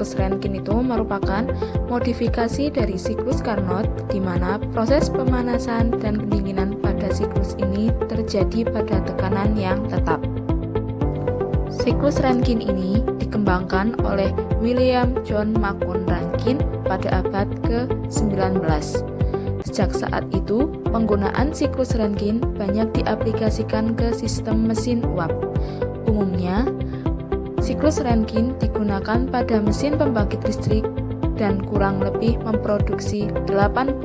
siklus Rankine itu merupakan modifikasi dari siklus Carnot, di mana proses pemanasan dan pendinginan pada siklus ini terjadi pada tekanan yang tetap. Siklus Rankine ini dikembangkan oleh William John Macon Rankine pada abad ke-19. Sejak saat itu, penggunaan siklus Rankine banyak diaplikasikan ke sistem mesin uap. Umumnya, siklus Rankine digunakan pada mesin pembangkit listrik dan kurang lebih memproduksi 80%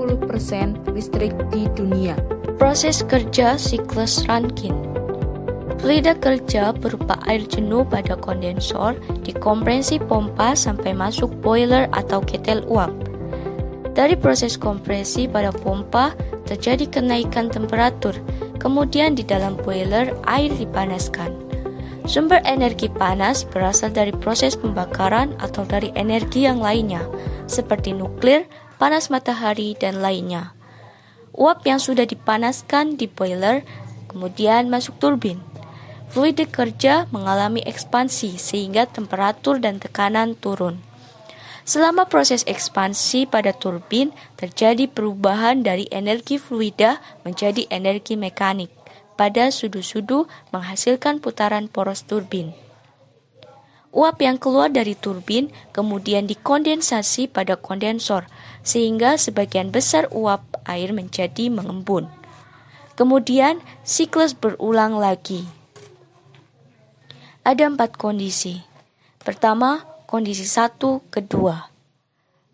listrik di dunia. Proses kerja siklus Rankine. Fluida kerja berupa air jenuh pada kondensor dikompresi pompa sampai masuk boiler atau ketel uap. Dari proses kompresi pada pompa terjadi kenaikan temperatur, kemudian di dalam boiler air dipanaskan. Sumber energi panas berasal dari proses pembakaran atau dari energi yang lainnya, seperti nuklir, panas matahari, dan lainnya. Uap yang sudah dipanaskan di boiler kemudian masuk turbin. Fluida kerja mengalami ekspansi sehingga temperatur dan tekanan turun. Selama proses ekspansi pada turbin, terjadi perubahan dari energi fluida menjadi energi mekanik. Pada sudu-sudu menghasilkan putaran poros turbin. Uap yang keluar dari turbin kemudian dikondensasi pada kondensor, sehingga sebagian besar uap air menjadi mengembun. Kemudian siklus berulang lagi. Ada 4 kondisi. Pertama, kondisi 1, kedua.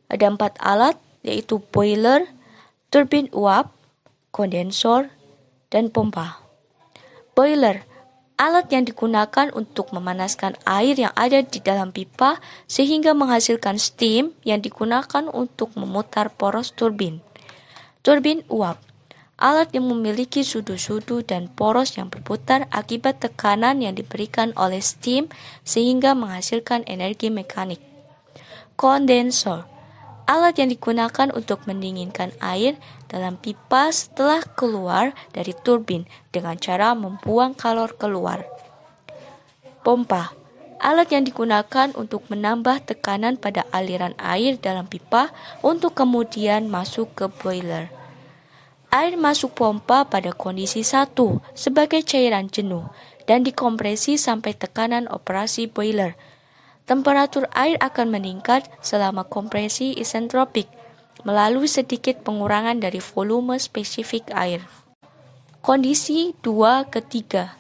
Ada 4 alat, yaitu boiler, turbin uap, kondensor, dan pompa. Boiler, alat yang digunakan untuk memanaskan air yang ada di dalam pipa sehingga menghasilkan steam yang digunakan untuk memutar poros turbin. Turbin uap, alat yang memiliki sudu-sudu dan poros yang berputar akibat tekanan yang diberikan oleh steam sehingga menghasilkan energi mekanik. Kondensor, alat yang digunakan untuk mendinginkan air dalam pipa setelah keluar dari turbin dengan cara membuang kalor keluar. Pompa, alat yang digunakan untuk menambah tekanan pada aliran air dalam pipa untuk kemudian masuk ke boiler. Air masuk pompa pada kondisi 1 sebagai cairan jenuh dan dikompresi sampai tekanan operasi boiler. Temperatur air akan meningkat selama kompresi isentropik melalui sedikit pengurangan dari volume spesifik air. Kondisi 2 ketiga.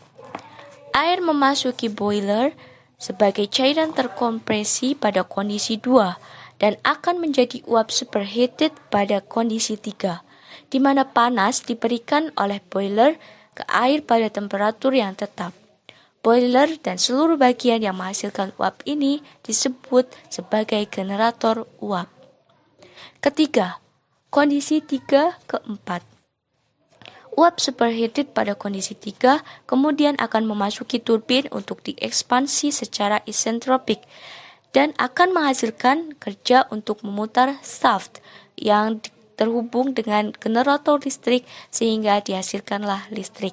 Air memasuki boiler sebagai cairan terkompresi pada kondisi 2 dan akan menjadi uap superheated pada kondisi 3. Di mana panas diberikan oleh boiler ke air pada temperatur yang tetap. Boiler dan seluruh bagian yang menghasilkan uap ini disebut sebagai generator uap. Ketiga, kondisi 3 ke 4. Uap superheated pada kondisi 3 kemudian akan memasuki turbin untuk diekspansi secara isentropik dan akan menghasilkan kerja untuk memutar shaft yang terhubung dengan generator listrik sehingga dihasilkanlah listrik.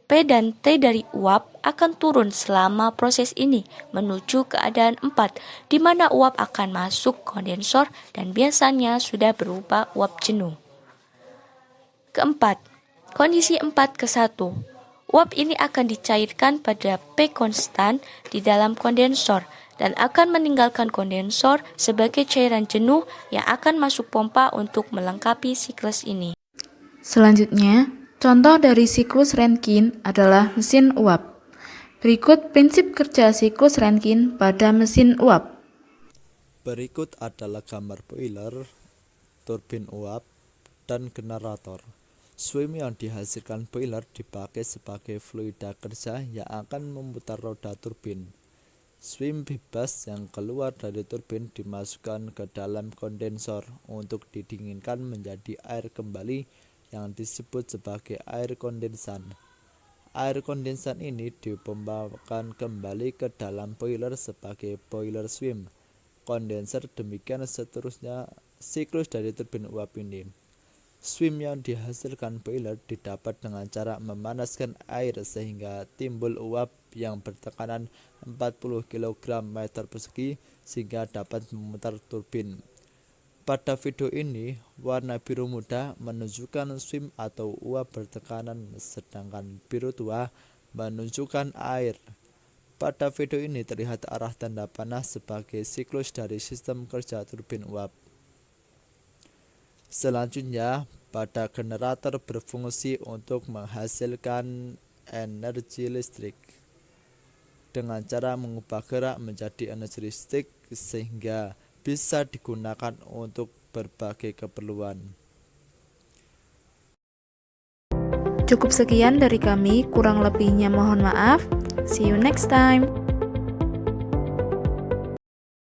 P dan T dari uap akan turun selama proses ini menuju keadaan 4 di mana uap akan masuk kondensor dan biasanya sudah berupa uap jenuh. Keempat, kondisi 4 ke 1. Uap ini akan dicairkan pada P konstan di dalam kondensor dan akan meninggalkan kondensor sebagai cairan jenuh yang akan masuk pompa untuk melengkapi siklus ini. Selanjutnya, contoh dari siklus Rankine adalah mesin uap. Berikut prinsip kerja siklus Rankine pada mesin uap. Berikut adalah gambar boiler, turbin uap, dan generator. Steam yang dihasilkan boiler dipakai sebagai fluida kerja yang akan memutar roda turbin. Steam bebas yang keluar dari turbin dimasukkan ke dalam kondensor untuk didinginkan menjadi air kembali yang disebut sebagai air kondensan. Air kondensan ini dipompakan kembali ke dalam boiler sebagai boiler steam kondenser. Demikian seterusnya siklus dari turbin uap ini. Swim yang dihasilkan boiler didapat dengan cara memanaskan air sehingga timbul uap yang bertekanan 40 kg meter persegi sehingga dapat memutar turbin. Pada video ini, warna biru muda menunjukkan swim atau uap bertekanan sedangkan biru tua menunjukkan air. Pada video ini terlihat arah tanda panah sebagai siklus dari sistem kerja turbin uap. Selanjutnya, pada generator berfungsi untuk menghasilkan energi listrik dengan cara mengubah gerak menjadi energi listrik sehingga bisa digunakan untuk berbagai keperluan. Cukup sekian dari kami, kurang lebihnya mohon maaf. See you next time.